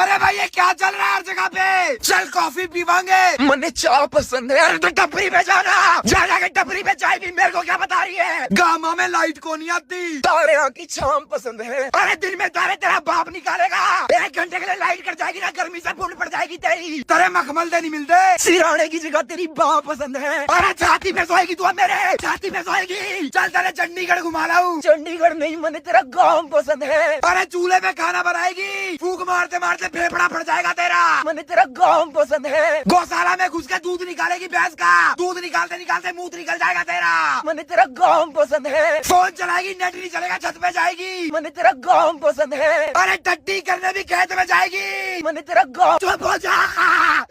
अरे भाई ये क्या चल रहा है हर जगह पे? चल कॉफी पीवांगे। मने चाय पसंद है। अरे तो टपरी पे जाना, जा जाके टपरी पे चाय पी। मेरे को क्या बता रही है? गामा में लाइट को नहीं आती। तारे यहाँ की शाम पसंद है। अरे दिन में तारे तेरा बाप निकालेगा। 1 घंटे के लिए लाइट कट जाएगी ना, गर्मी से फूल पड़ जाएगी तेरी। तेरे मखमल दे नहीं मिलते। सिराने की जगह तेरी बाँ पसंद है। अरे छाती में सोएगी तू, मेरे छाती में सोएगी। चल तेरे चंडीगढ़ घुमा लाऊं। चंडीगढ़ नहीं, मने तेरा गाँव पसंद है। अरे चूल्हे पे खाना बनाएगी, फूक मारते मारते फेफड़ा फट जाएगा तेरा। मने तेरा गाँव पसंद है। गौशाला में घुस के दूध निकालेगी भैंस का, दूध निकालते निकालते मुंह निकल जाएगा तेरा। मने तेरा गाँव पसंद है। फोन चलाएगी, नेट नहीं चलेगा, छत पे जाएगी। मने तेरा गाँव पसंद है। अरे टट्टी करने भी खेत में जाएगी। मने तेरा गाँव चुप हो जा।